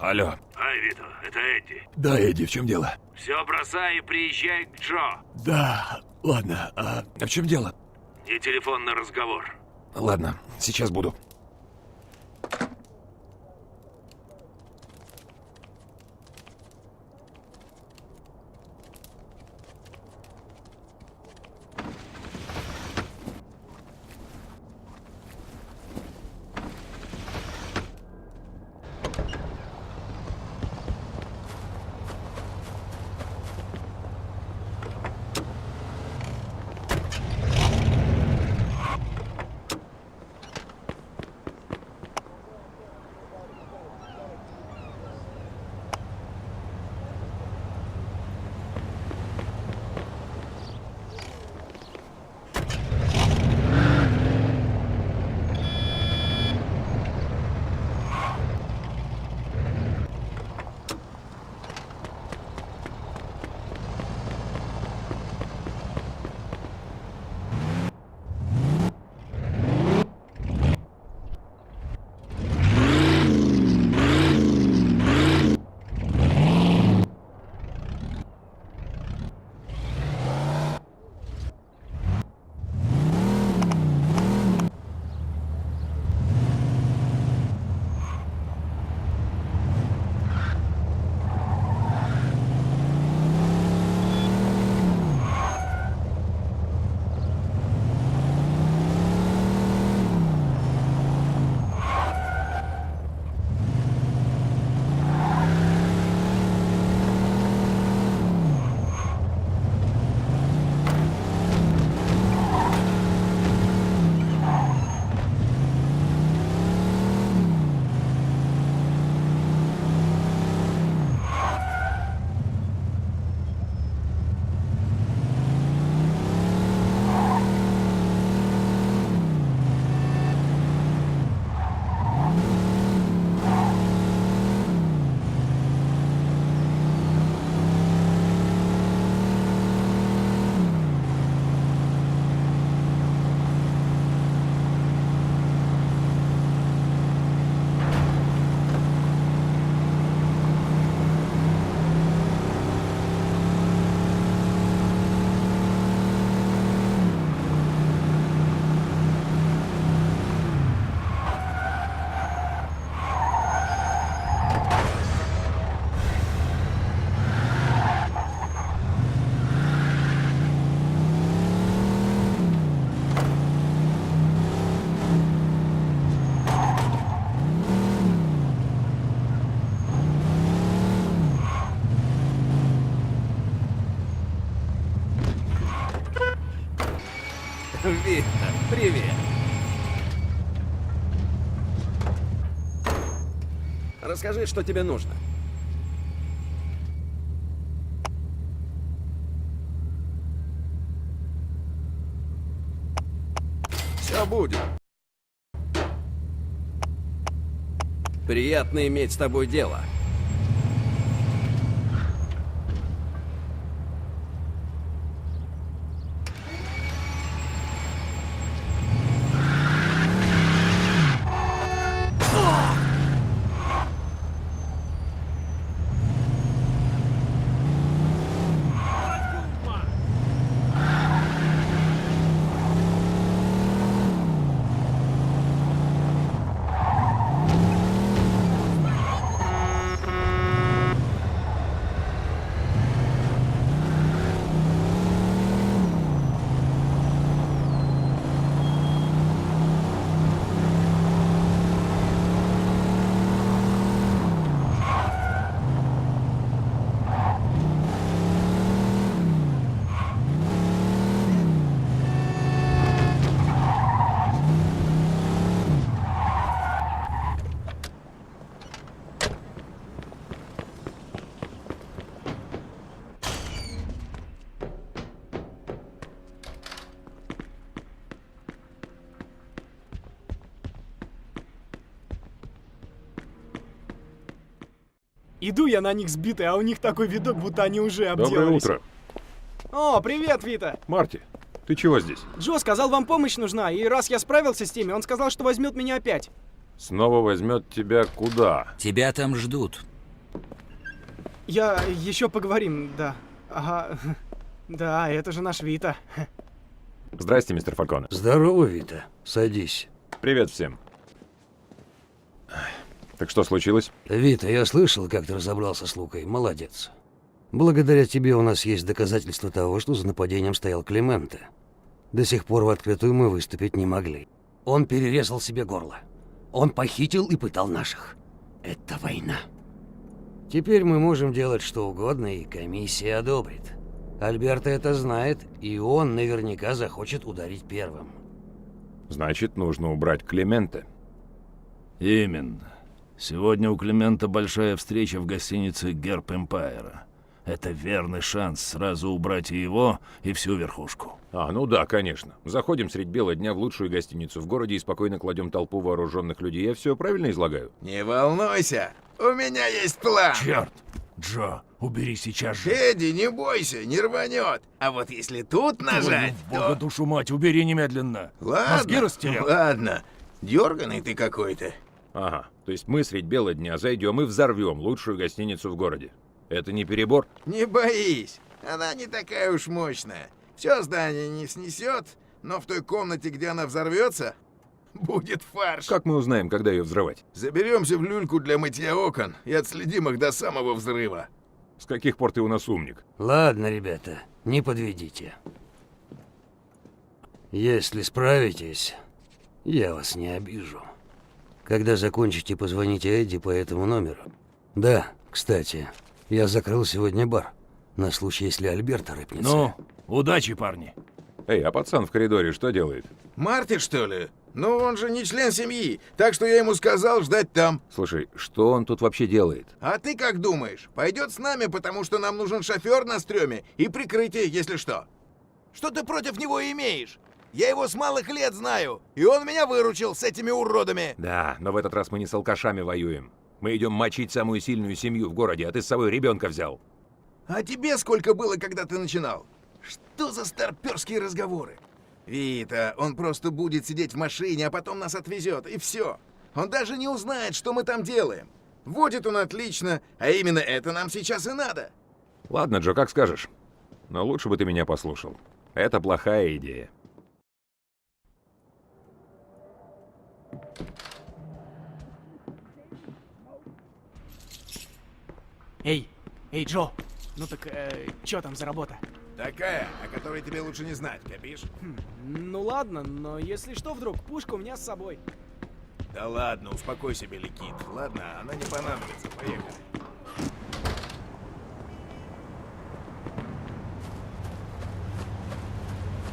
Алло. Ай, Вито, это Эдди. Да, Эдди, в чем дело? Все бросай и приезжай к Джо. Да, ладно, а в чем дело? Не телефонный разговор. Ладно, сейчас буду. Вита, привет. Расскажи, что тебе нужно. Все будет. Приятно иметь с тобой дело. Иду я на них сбитый, а у них такой видок, будто они уже обделались. Доброе утро. О, привет, Вита. Марти, ты чего здесь? Джо сказал, вам помощь нужна, и раз я справился с теми, он сказал, что возьмет меня опять. Снова возьмет тебя куда? Тебя там ждут. Я еще поговорим, да. Ага. Да, это же наш Вита. Здрасте, мистер Фальконе. Здорово, Вита. Садись. Привет всем. Так что случилось? Вита, я слышал, как ты разобрался с Лукой. Молодец. Благодаря тебе у нас есть доказательства того, что за нападением стоял Клименте. До сих пор в открытую мы выступить не могли. Он перерезал себе горло. Он похитил и пытал наших. Это война. Теперь мы можем делать что угодно, и комиссия одобрит. Альберто это знает, и он наверняка захочет ударить первым. Значит, нужно убрать Клименте. Именно. Сегодня у Климента большая встреча в гостинице Герб Эмпайра. Это верный шанс сразу убрать и его, и всю верхушку. Ну да, конечно. Заходим средь бела дня в лучшую гостиницу в городе и спокойно кладем толпу вооруженных людей. Я все правильно излагаю? Не волнуйся, у меня есть план. Черт! Джо, убери сейчас же. Эдди, не бойся, не рванет. А вот если тут нажать, Твою бога то... душу мать, убери немедленно. Ладно, Мозги растерял? ладно. Дерганый ты какой-то. Ага, то есть мы средь бела дня зайдем и взорвем лучшую гостиницу в городе. Это не перебор? Не боись, она не такая уж мощная. Все здание не снесет, но в той комнате, где она взорвется, будет фарш. Как мы узнаем, когда ее взрывать? Заберемся в люльку для мытья окон и отследим их до самого взрыва. С каких пор ты у нас умник? Ладно, ребята, не подведите. Если справитесь, я вас не обижу. Когда закончите, позвоните Эдди по этому номеру. Да, кстати, я закрыл сегодня бар. На случай, если Альберто рыпнется. Ну, удачи, парни. Эй, а пацан в коридоре что делает? Марти, что ли? Ну, он же не член семьи, так что я ему сказал ждать там. Слушай, что он тут вообще делает? А ты как думаешь? Пойдет с нами, потому что нам нужен шофер на стреме и прикрытие, если что. Что ты против него имеешь? Я его с малых лет знаю, и он меня выручил с этими уродами. Да, но в этот раз мы не с алкашами воюем. Мы идем мочить самую сильную семью в городе, а ты с собой ребенка взял. А тебе сколько было, когда ты начинал? Что за старперские разговоры? Вита, он просто будет сидеть в машине, а потом нас отвезет, и все. Он даже не узнает, что мы там делаем. Водит он отлично, а именно это нам сейчас и надо. Ладно, Джо, как скажешь. Но лучше бы ты меня послушал. Это плохая идея. Эй, Джо, ну так, чё там за работа? Такая, о которой тебе лучше не знать, копишь? Ну ладно, но если что вдруг, пушка у меня с собой. Да ладно, успокойся, Беликит. Ладно, она не понадобится. Поехали.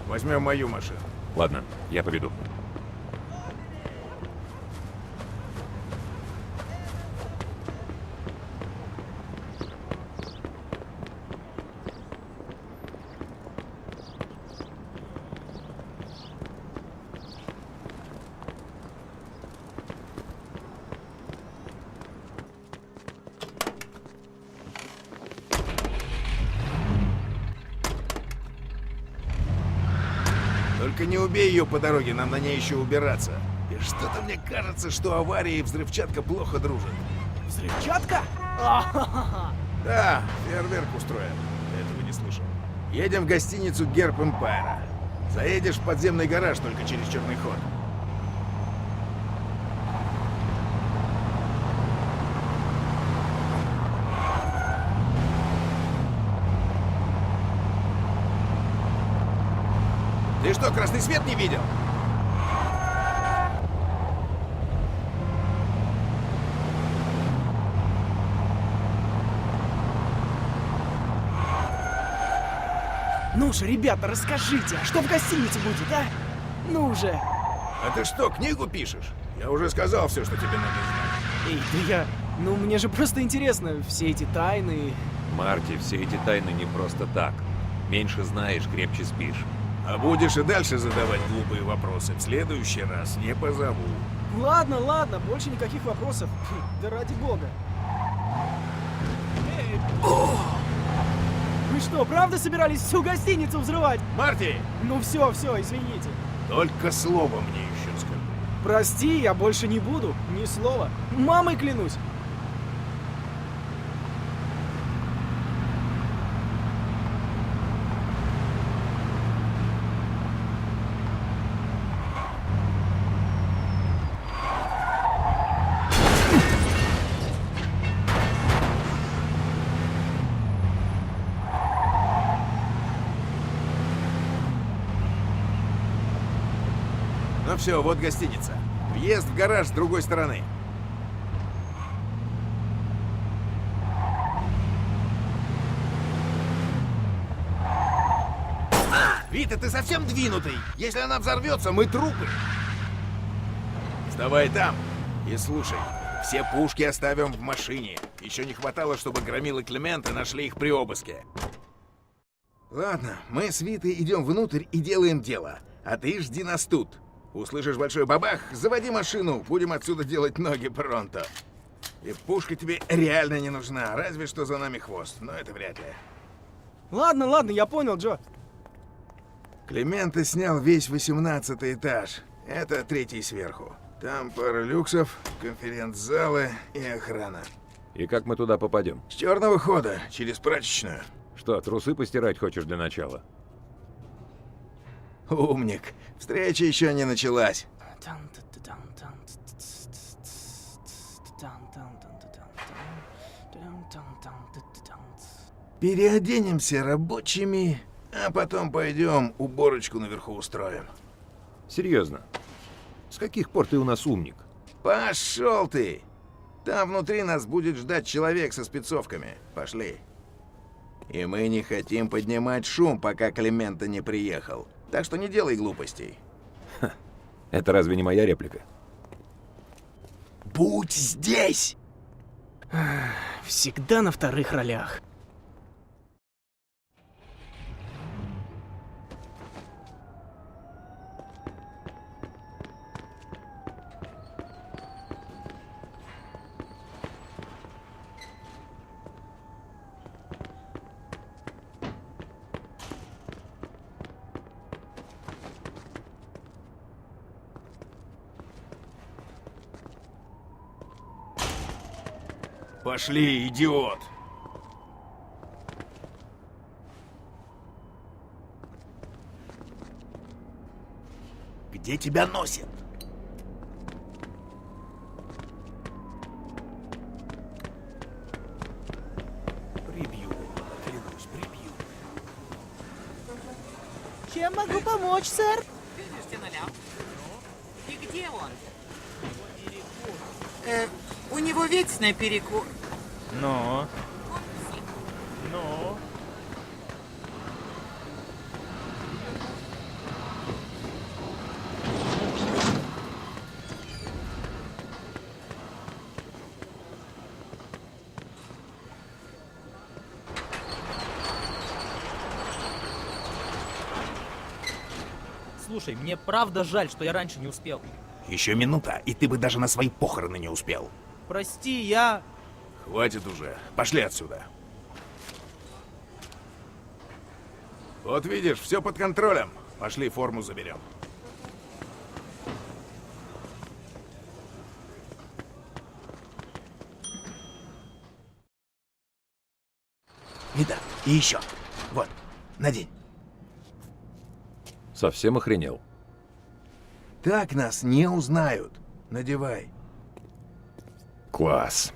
Возьмем мою машину. Ладно, я поведу. Только не убей ее по дороге, нам на ней еще убираться. И что-то мне кажется, что авария и взрывчатка плохо дружат. Взрывчатка? Да, фейерверк устроим. Ты этого не слышал. Едем в гостиницу Герб Эмпайра. Заедешь в подземный гараж только через черный ход. Ты что, красный свет не видел? Ну же, ребята, расскажите, а что в гостинице будет, а? Ну же. А ты что, книгу пишешь? Я уже сказал все, что тебе надо знать. Эй, да я... Ну, мне же просто интересно, все эти тайны... Марти, все эти тайны не просто так. Меньше знаешь, крепче спишь. А будешь и дальше задавать глупые вопросы, в следующий раз не позову. Ладно, ладно, больше никаких вопросов. Да ради бога. Эй, вы что, правда собирались всю гостиницу взрывать? Марти! Ну все, извините. Только слово мне еще скажи. Прости, я больше не буду, ни слова. Мамой клянусь. Ну все, вот гостиница. Въезд в гараж с другой стороны. Вита, ты совсем двинутый? Если она взорвется, мы трупы. Вставай там и слушай. Все пушки оставим в машине. Еще не хватало, чтобы громилы Климента нашли их при обыске. Ладно, мы с Витой идем внутрь и делаем дело. А ты жди нас тут. Услышишь большой бабах, заводи машину. Будем отсюда делать ноги пронто. И пушка тебе реально не нужна, разве что за нами хвост. Но это вряд ли. Ладно, ладно, я понял, Джо. Клименто снял весь 18-й этаж. Это 3-й сверху. Там пара люксов, конференц-залы и охрана. И как мы туда попадем? С черного хода, через прачечную. Что, трусы постирать хочешь для начала? Умник. Встреча еще не началась. Переоденемся рабочими, а потом пойдем уборочку наверху устроим. Серьезно? С каких пор ты у нас умник? Пошел ты! Там внутри нас будет ждать человек со спецовками. Пошли. И мы не хотим поднимать шум, пока Клименто не приехал. Так что не делай глупостей. Это разве не моя реплика? Будь здесь! Всегда на вторых ролях. Пошли, идиот! Где тебя носит? Прибью, клянусь, прибью. Чем могу помочь, сэр? И где он? У него вечный перекур. Ну? Ну? Слушай, мне правда жаль, что я раньше не успел. Еще минута, и ты бы даже на свои похороны не успел. Прости, я... Хватит уже. Пошли отсюда. Вот видишь, все под контролем. Пошли форму заберем. Вида, и еще. Вот, надень. Совсем охренел. Так нас не узнают. Надевай. Класс.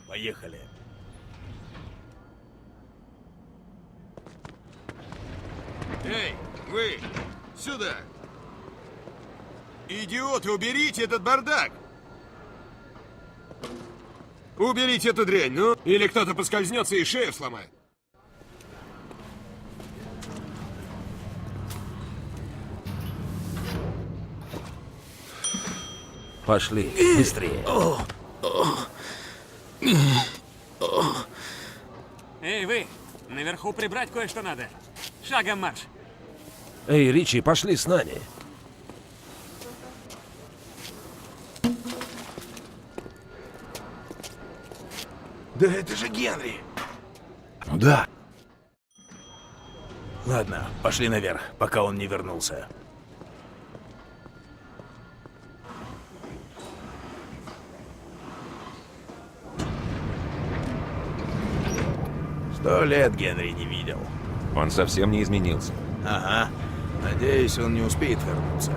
Поехали. Эй, вы! Сюда! Идиоты, уберите этот бардак! Уберите эту дрянь, ну! Или кто-то поскользнется и шею сломает. Пошли, быстрее. Эй, вы! Наверху прибрать кое-что надо. Шагом марш! Эй, Ричи, пошли с нами. Да это же Генри. Ну да. Ладно, пошли наверх, пока он не вернулся. Сто лет Генри не видел. Он совсем не изменился. Ага. Надеюсь, он не успеет вернуться.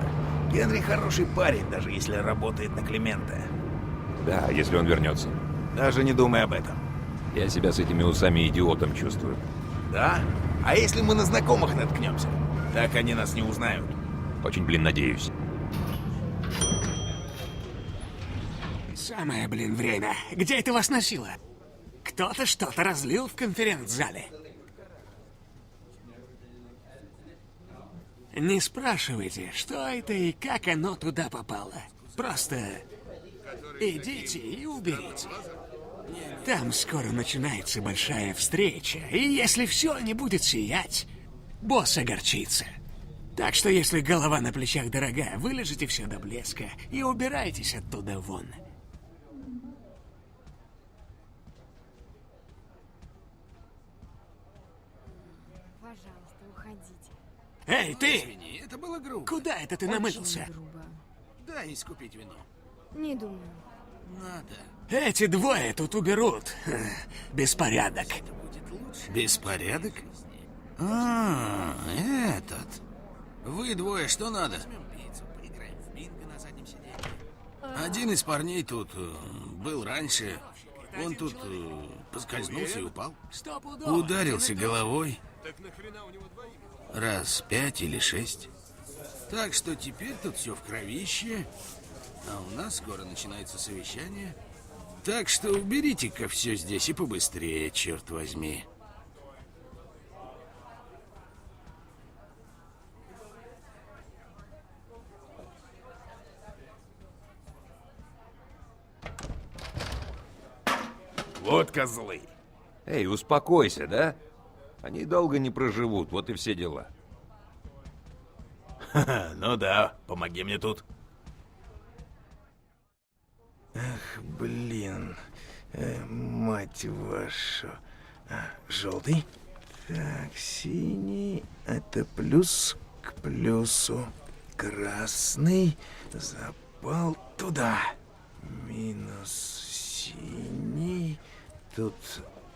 Генри хороший парень, даже если работает на Климента. Да, если он вернется. Даже не думай об этом. Я себя с этими усами идиотом чувствую. Да? А если мы на знакомых наткнемся? Так они нас не узнают. Очень, надеюсь. Самое, время. Где это вас носило? Кто-то что-то разлил в конференц-зале. Не спрашивайте, что это и как оно туда попало. Просто идите и уберите. Там скоро начинается большая встреча, и если все не будет сиять, босс огорчится. Так что если голова на плечах дорога, выложите все до блеска и убирайтесь оттуда вон. Пожалуйста, уходите. Эй, ты! Извини, это было грубо. Куда это ты намылился? Очень грубо. Дай искупить вино. Не думаю. Надо. Эти двое тут уберут. Беспорядок. Беспорядок? А, этот. Вы двое, что надо? Один из парней тут был раньше. Он тут поскользнулся и упал. Ударился головой. Раз 5 или 6. Так что теперь тут все в кровище. А у нас скоро начинается совещание. Так что уберите-ка все здесь и побыстрее, черт возьми. Вот козлы. Эй, успокойся, да? Они долго не проживут, вот и все дела. Ну да, помоги мне тут. Ах, блин. Мать вашу. Желтый. Так, синий. Это плюс к плюсу. Красный запал туда. Минус синий. Тут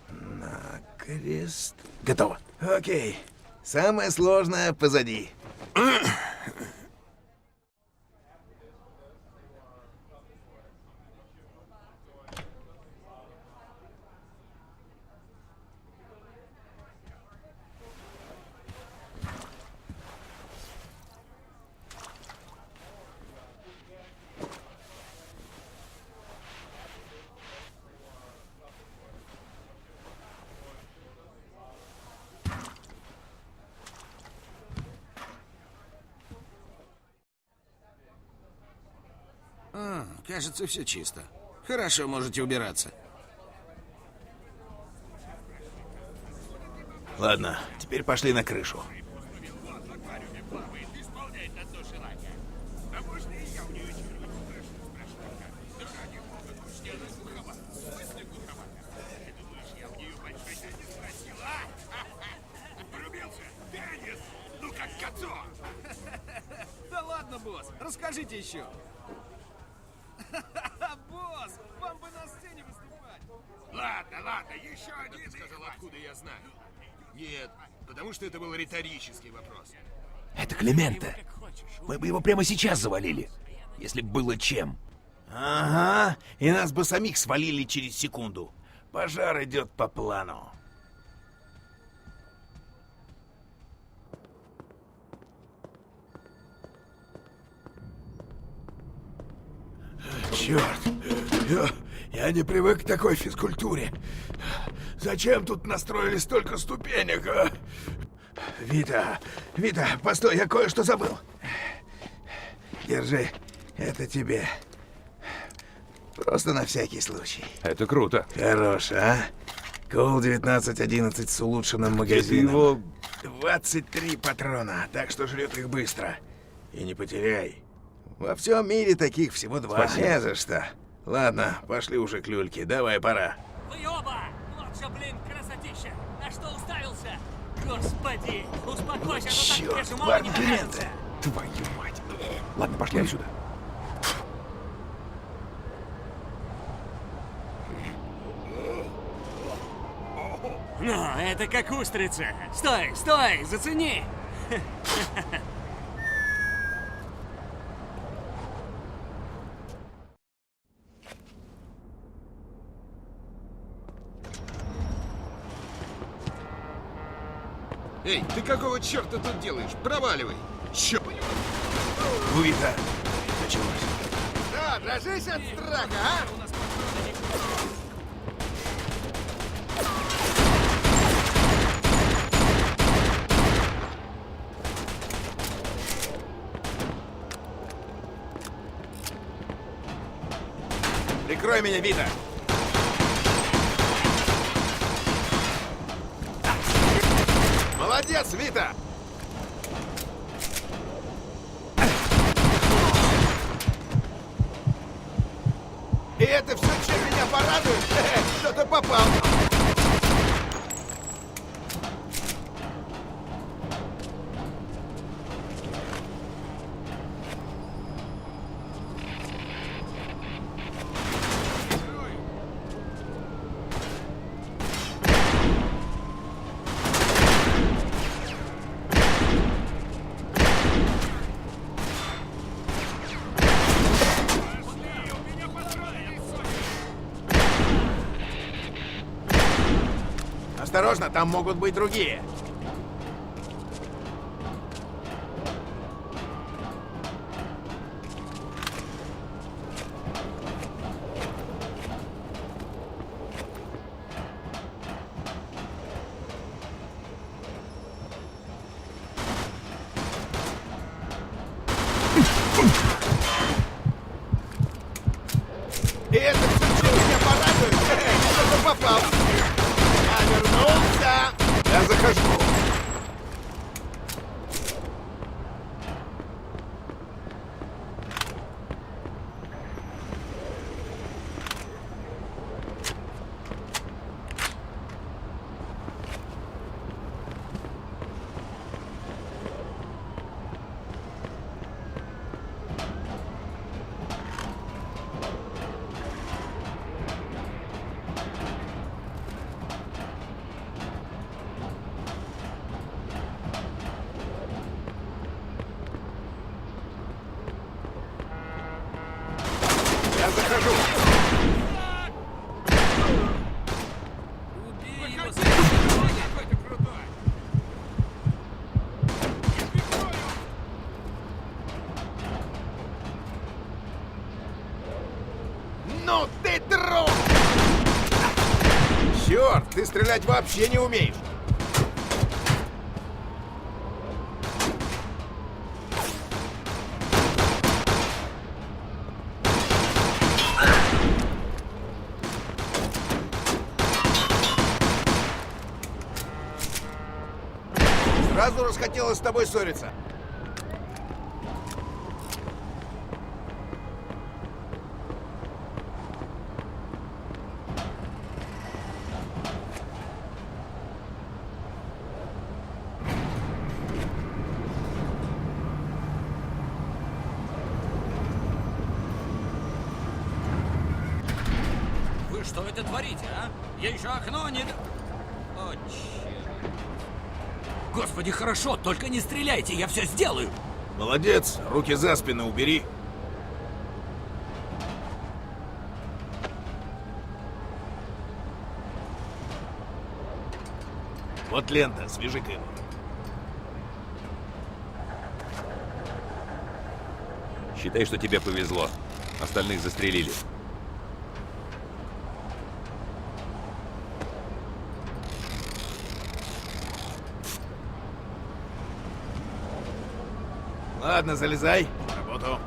накрест. Готово. Окей. Самое сложное позади. Кажется, все чисто. Хорошо, можете убираться. Ладно, теперь пошли на крышу. Да ладно, босс, расскажите еще. Босс, вам бы на сцене выступать. Ладно, еще один. Ты сказал, откуда я знаю? Нет, потому что это был риторический вопрос. Это Клименте. Мы бы его прямо сейчас завалили, если б было чем. Ага, и нас бы самих свалили через секунду. Пожар идет по плану. Черт, я не привык к такой физкультуре. Зачем тут настроили столько ступенек, а? Вита, постой, я кое-что забыл. Держи, это тебе. Просто на всякий случай. Это круто. Хорош, а? Кол 1911 с улучшенным магазином. 23 патрона, так что жрет их быстро. И не потеряй. Во всем мире таких всего 2. Спасибо. Не за что. Ладно, пошли уже к люльке, давай, пора. Вы оба! Вот же, красотища! На что уставился? Господи, успокойся, а то так Черт, свежим мало не парни, нравится. Твою мать. Ладно, пошли отсюда. Ну, это как устрица. Стой, зацени! Эй, ты какого черта тут делаешь? Проваливай! Черт! Вита, началось. Да, дрожись от страха, а? Прикрой меня, Вита! Молодец, Вита! И это все, чем меня порадует? Кто-то попал! Осторожно, там могут быть другие. И это все, чем меня порадует? Кто-то попал. Я вернулся! Я захожу! Я захожу! Ну ты трус! Черт, ты стрелять вообще не умеешь! Сразу расхотелось с тобой ссориться. Вы что это творите, а? Я еще окно не... О, черт. Господи, хорошо, только не стреляйте, я все сделаю. Молодец, руки за спину убери. Вот лента, свяжи-ка его. Считай, что тебе повезло. Остальных застрелили. Ладно, залезай. Работу.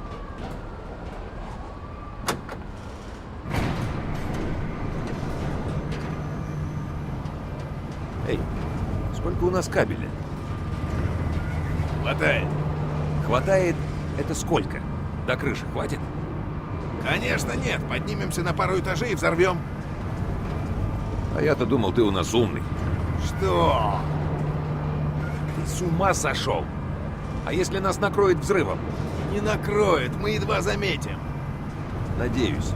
Эй, сколько у нас кабеля? Хватает. Хватает? Это сколько? До крыши хватит? Конечно нет. Поднимемся на пару этажей и взорвем. А я-то думал, ты у нас умный. Что? Ты с ума сошел? А если нас накроет взрывом? Не накроет, мы едва заметим. Надеюсь.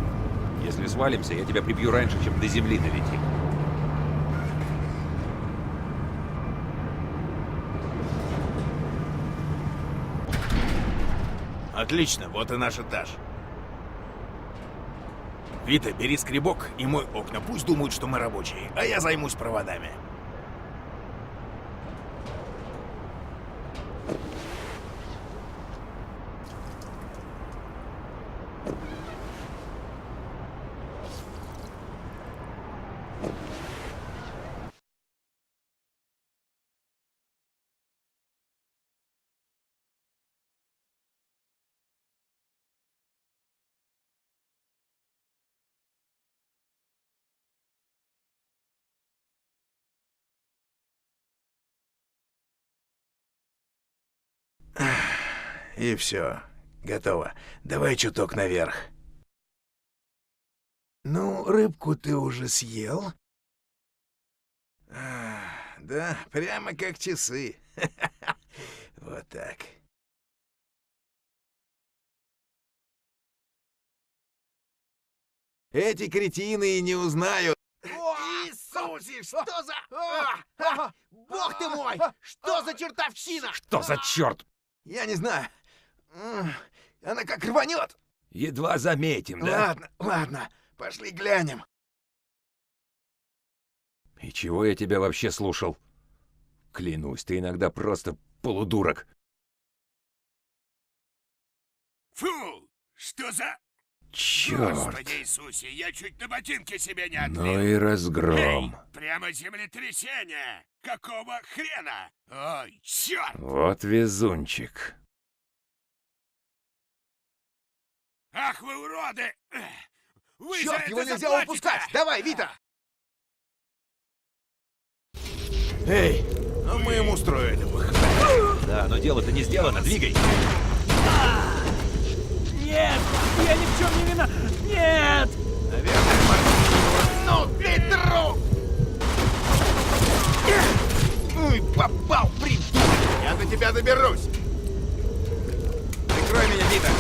Если свалимся, я тебя прибью раньше, чем до земли долетим. Отлично, вот и наш этаж. Вита, бери скребок и мой окна. Пусть думают, что мы рабочие, а я займусь проводами. и все. Готово. Давай чуток наверх. Ну, рыбку ты уже съел? Да, прямо как часы. Вот так. Эти кретины и не узнают. Иисусе, что за... Бог ты мой! Что за чертовщина? Что за черт? Я не знаю. Она как рванет. Едва заметим, да? Ладно, ладно. Пошли глянем. И чего я тебя вообще слушал? Клянусь, ты иногда просто полудурок. Фу! Что за... Черт. Господи Иисусе, я чуть на ботинке себе не отбил. Ну и разгром. Эй, прямо землетрясение! Какого хрена? Ой, черт! Вот везунчик. Ах вы уроды! Вы за Черт, это его нельзя заплатите! упускать! Давай, Вита! Эй, ну мы ему устроили. Да, но дело-то не сделано, двигай. Нет! Я ни в чем не вина! Нет! Ну ты друг! Ой, попал, придурок! Я до тебя доберусь! Прикрой меня, Вита!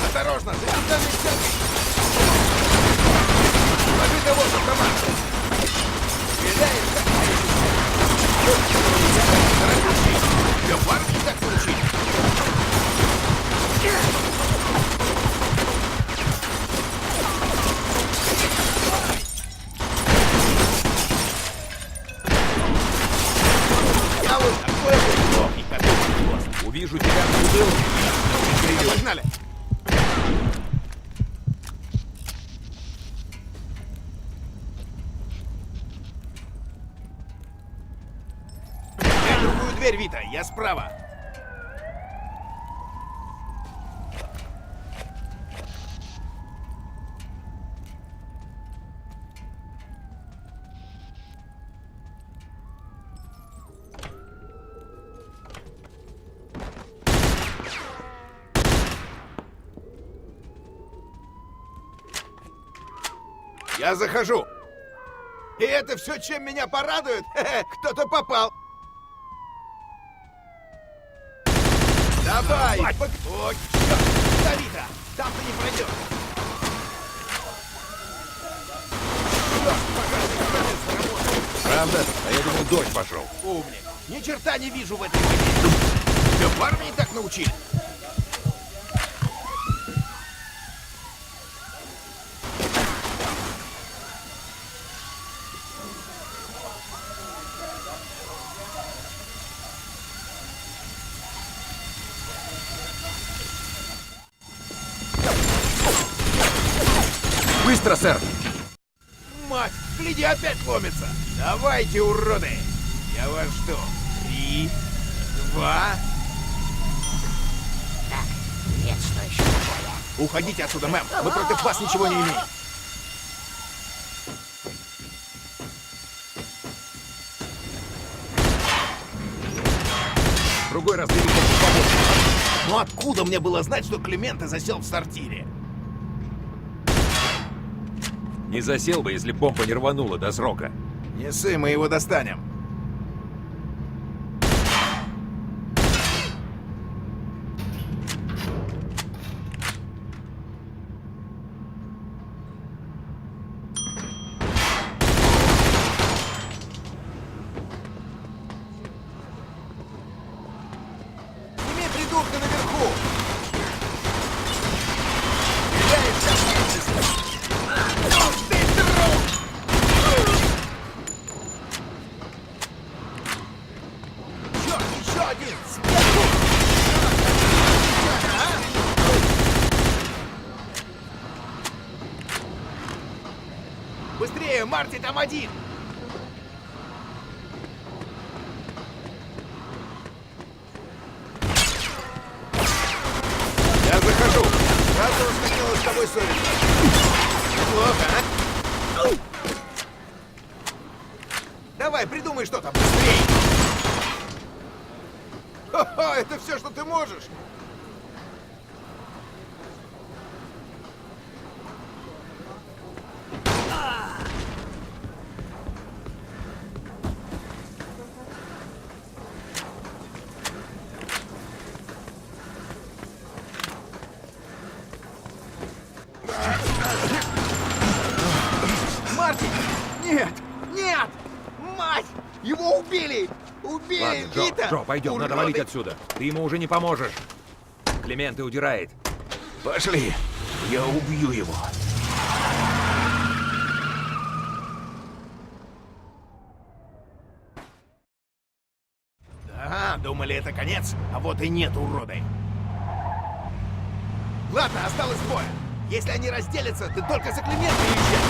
Осторожно, за центральной стенкой! Ложи того в автомат! Стреляешь, как тебя парни так научили? Я вот такой вот и как Увижу тебя в бутылке. Погнали! Другую дверь, Вита, я справа. Я захожу. И это все, чем меня порадует? Кто-то попал. Давай! О, черт! Давида! Там ты не пройдешь! Правда? А я думал, дождь пошел. Умник! Ни черта не вижу в этой воде! Тебя парни не так научили! Быстро, сэр! Мать, гляди, опять ломится! Давайте, уроды! Я вас жду. 3, 2... Так, нет, что еще такое? Уходите отсюда, мэм! Мы против вас ничего не имеем! Другой раз бери помощь побольше. Ну откуда мне было знать, что Клименте засел в сортире? Не засел бы, если бомба не рванула до срока. Не ссы, мы его достанем. Сними придурка наверху! Стреляешь, как ты друг! Черт, еще один! Сверху! Быстрее, Марти, там один! Я захожу. Сразу возникла с тобой совесть. Неплохо, а? Давай, придумай что-то быстрее. Ха-ха, это все, что ты можешь? Марти! Нет! Нет! Мать! Его убили! Убили Ладно, Джо, Вита! Джо, пойдем, надо Уроды! валить отсюда. Ты ему уже не поможешь. Клименты удирает. Пошли, я убью его. Да, думали, это конец, а вот и нет, уроды. Ладно, осталось двое. Если они разделятся, ты только за Климента езжай.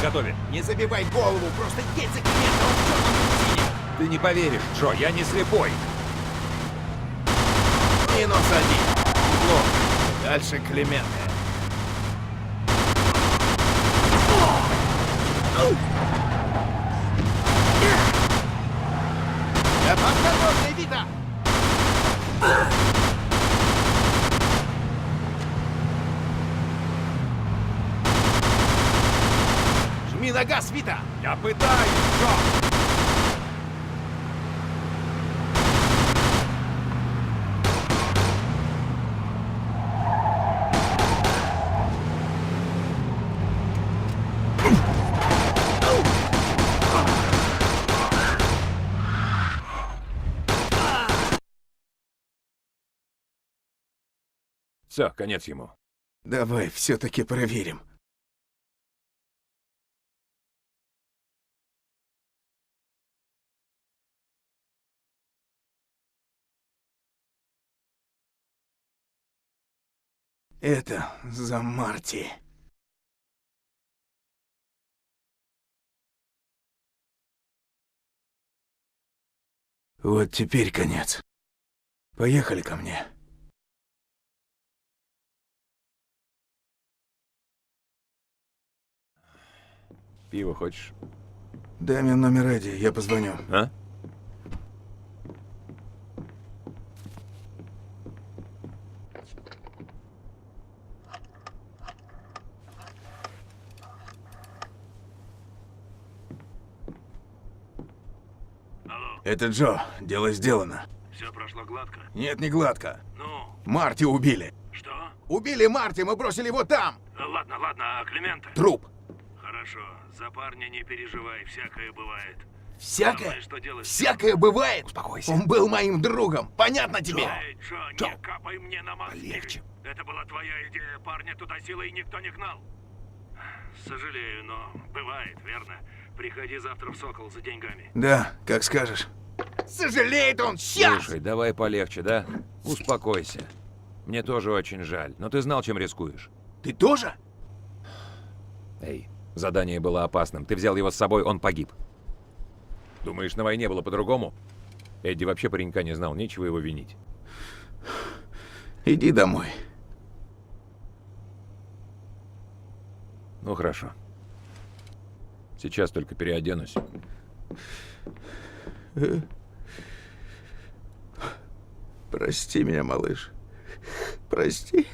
Готове. Не забивай голову, просто едь за Климента, он в черном лимузине. Ты не поверишь, Джо, я не слепой. Минус один. Плохо. Дальше Клименты. Осторожно, Вита! Жми на газ, Вита! Я пытаюсь, Джо. Все, конец ему. Давай все-таки проверим. Это за Марти. Вот теперь конец. Поехали ко мне. Пиво хочешь? Дай мне номер Эдди, я позвоню. А? Это Джо, дело сделано. Все прошло гладко? Нет, не гладко. Ну, Марти убили. что? Убили Марти, мы бросили его там. Ладно, ладно, а Климента? Труп. Хорошо, за парня не переживай, всякое бывает. Всякое? Главное, что делать? Всякое бывает. Успокойся. Он был моим другом. Понятно тебе? Эй, Джо, не капай мне на мозги. Полегче. Это была твоя идея, парня туда силой никто не гнал. Сожалею, но бывает, верно? Приходи завтра в Сокол за деньгами. Да, как скажешь. Сожалеет он сейчас! Слушай, давай полегче, да? Успокойся. Мне тоже очень жаль, но ты знал, чем рискуешь. Ты тоже? Эй, задание было опасным. Ты взял его с собой, он погиб. Думаешь, на войне было по-другому? Эдди вообще паренька не знал, нечего его винить. Иди домой. Ну хорошо. Сейчас только переоденусь. Прости меня, малыш. Прости.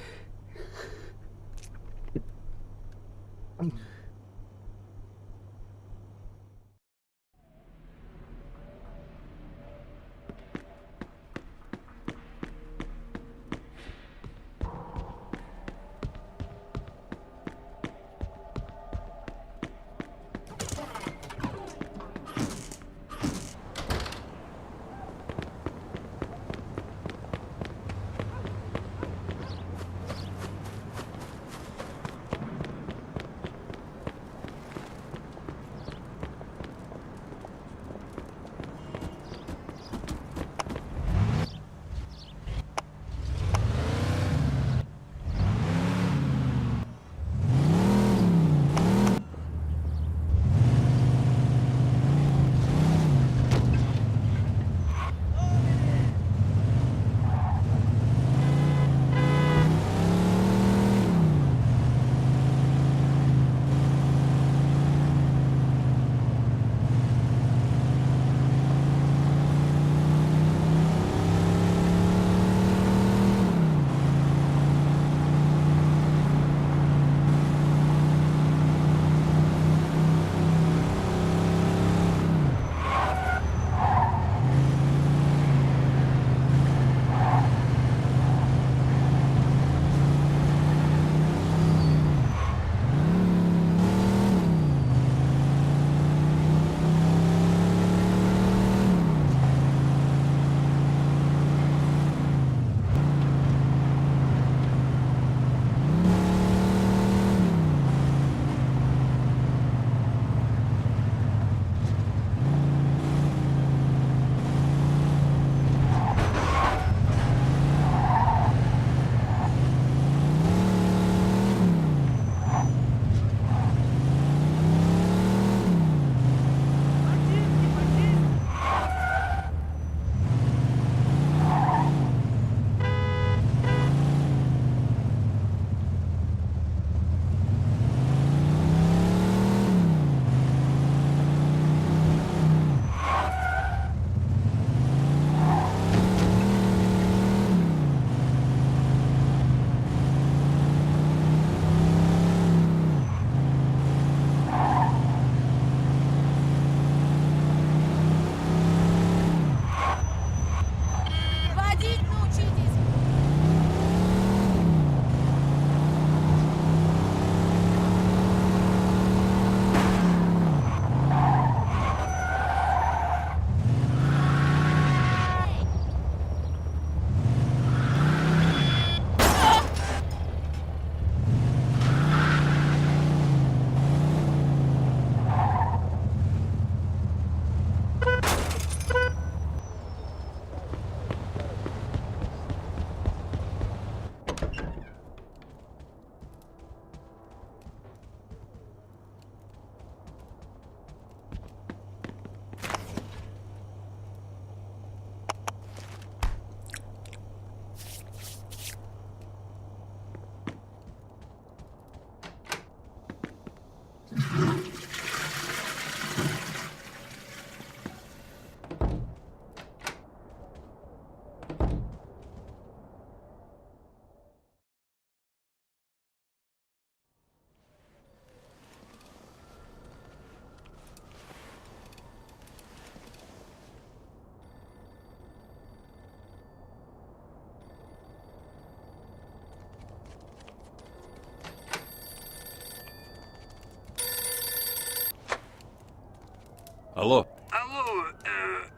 Алло, Алло,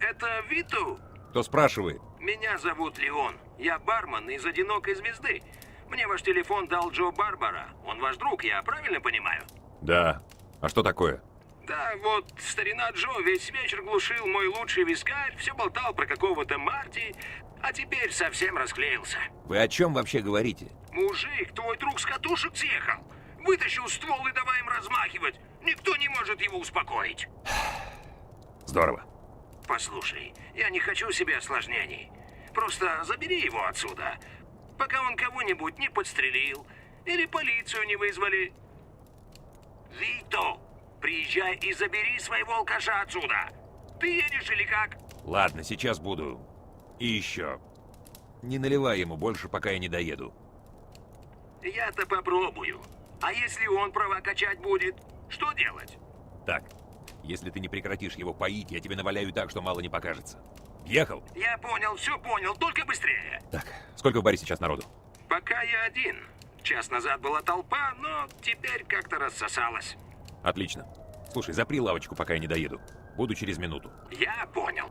это Виту? кто спрашивает? Меня зовут Леон. Я бармен из «Одинокой звезды». Мне ваш телефон дал Джо Барбара. Он ваш друг, я правильно понимаю? Да. А что такое? Да, вот старина Джо весь вечер глушил мой лучший вискарь, все болтал про какого-то Марти, а теперь совсем расклеился. Вы о чем вообще говорите? Мужик, твой друг с катушек съехал. Вытащил ствол и давай им размахивать. Никто не может его успокоить. Здорово. Послушай, я не хочу себе осложнений. Просто забери его отсюда, пока он кого-нибудь не подстрелил или полицию не вызвали. Вито, приезжай и забери своего алкаша отсюда. Ты едешь или как? Ладно, сейчас буду. И еще. Не наливай ему больше, пока я не доеду. Я-то попробую. А если он права качать будет, что делать? Так, если ты не прекратишь его поить, я тебе наваляю так, что мало не покажется. Ехал? Я понял, все понял, только быстрее. Так, сколько в баре сейчас народу? Пока я один. Час назад была толпа, но теперь как-то рассосалась. Отлично. Слушай, запри лавочку, пока я не доеду. Буду через минуту. Я понял.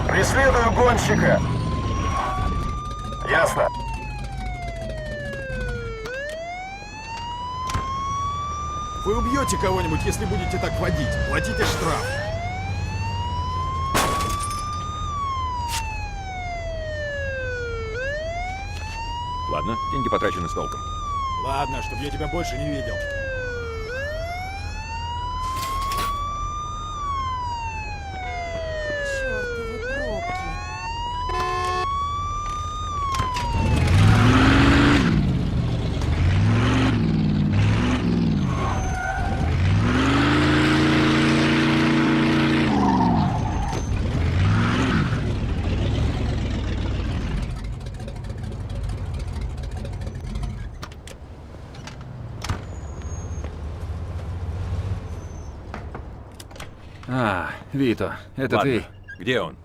Преследую гонщика. Ясно. Вы убьете кого-нибудь, если будете так водить. Платите штраф. Ладно, деньги потрачены с толком. Ладно, чтобы я тебя больше не видел. Чёртовы пробки. А, Вито, это Ладно. ты? Где он?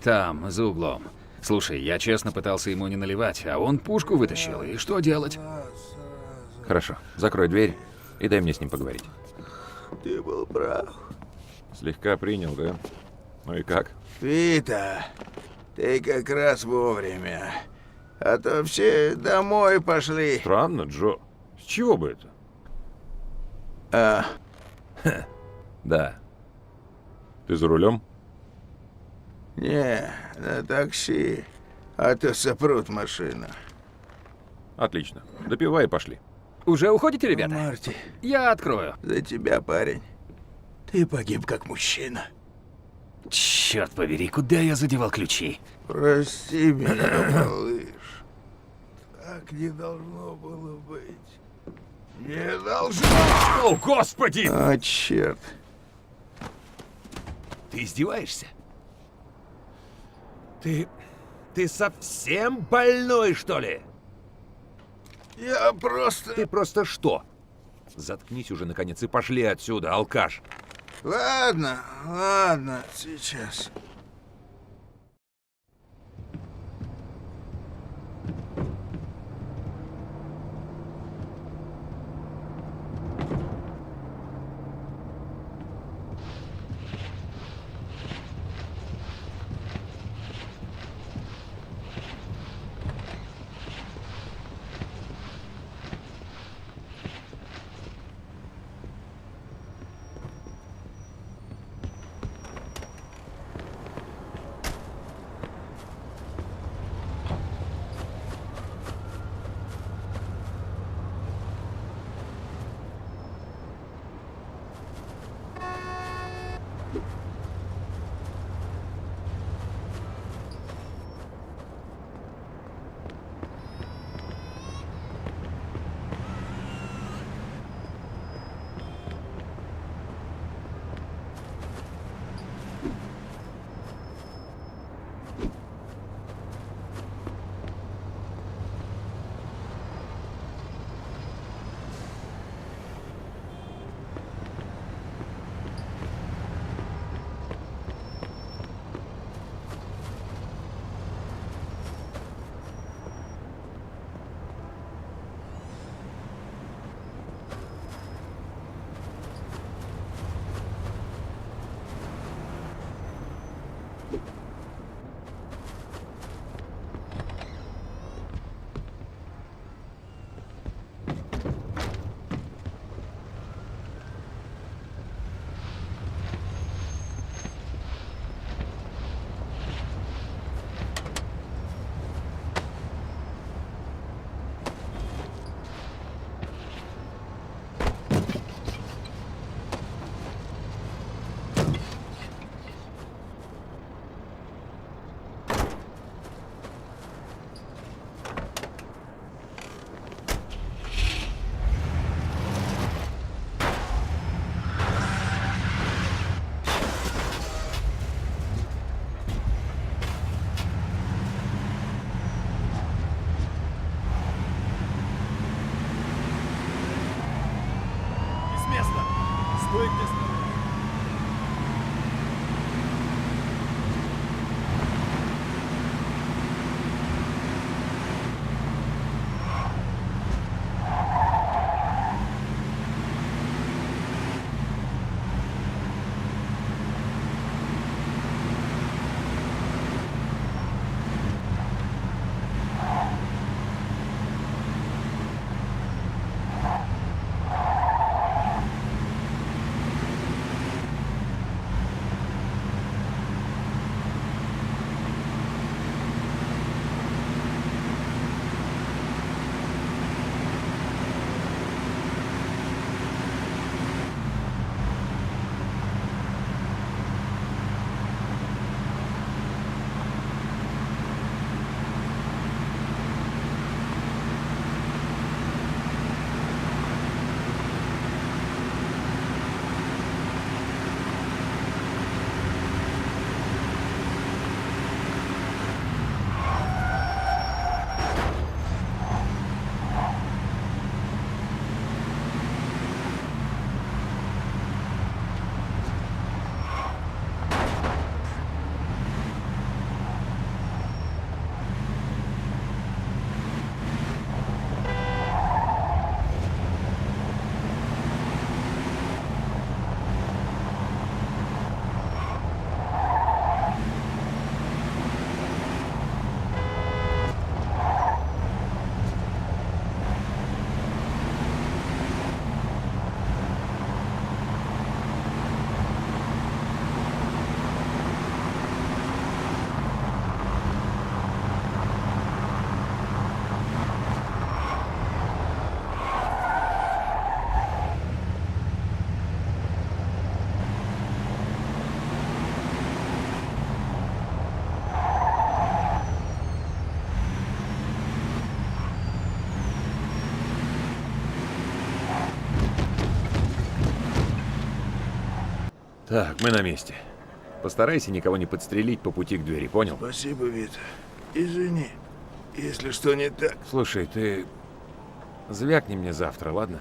Там, за углом. Слушай, я честно пытался ему не наливать, а он пушку вытащил. И что делать? Хорошо, закрой дверь и дай мне с ним поговорить. Ты был прав. Слегка принял, да? Ну и как? Вита, ты как раз вовремя. А то все домой пошли. Странно, Джо. С чего бы это? Да. Ты за рулем? Не, на такси. А то сопрут машину. Отлично. Допивай и пошли. Уже уходите, ребята? Марти, Я открою. за тебя, парень. Ты погиб как мужчина. Черт побери, куда я задевал ключи? Прости меня, малыш. Так не должно было быть. Не должно. О, Господи! А, черт. Ты издеваешься? Ты совсем больной, что ли? Я просто... Ты просто что? Заткнись уже, наконец, и пошли отсюда, алкаш. Ладно, ладно, сейчас. Так, мы на месте. Постарайся никого не подстрелить по пути к двери, понял? Спасибо, Вита. Извини, если что не так. Слушай, ты звякни мне завтра, ладно?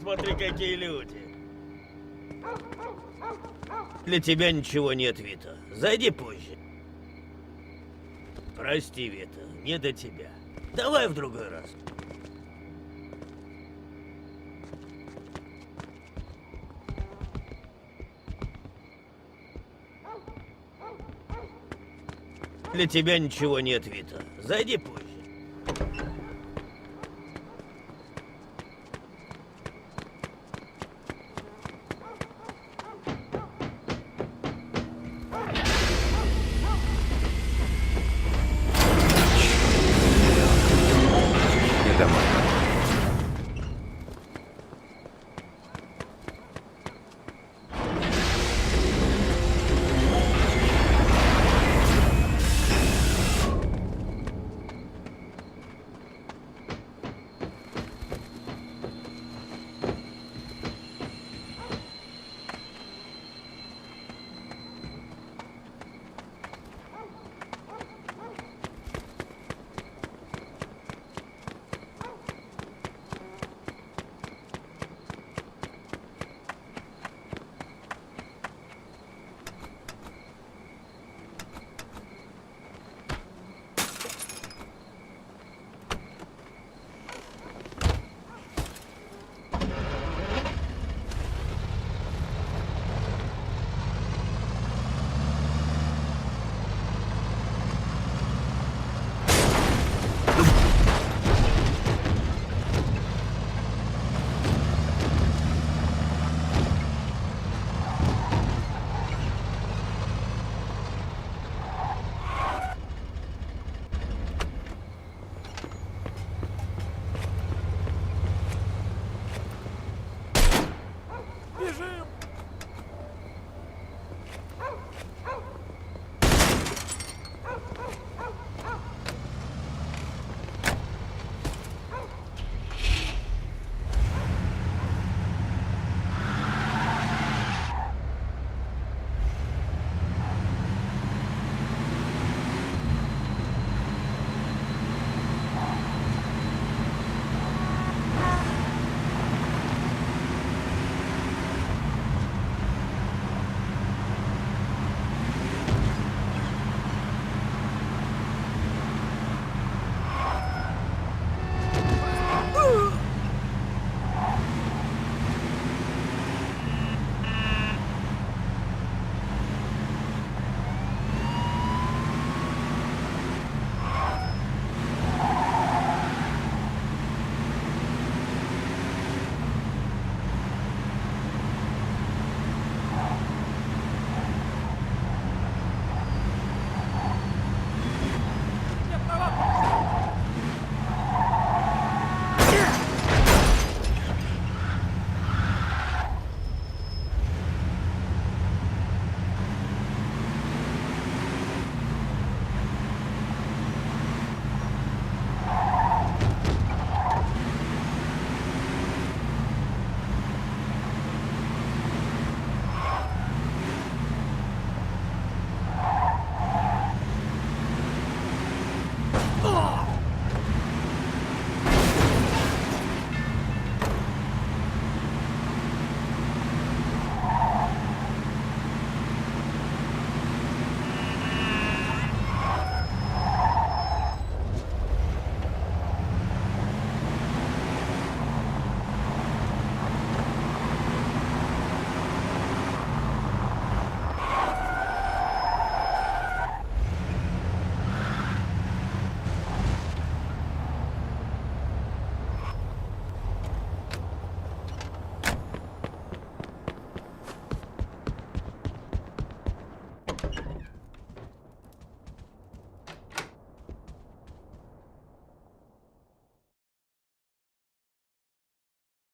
Смотри, какие люди. Для тебя ничего нет, Вита. Зайди позже. Прости, Вита, не до тебя. Давай в другой раз. Для тебя ничего нет, Вита. Зайди позже.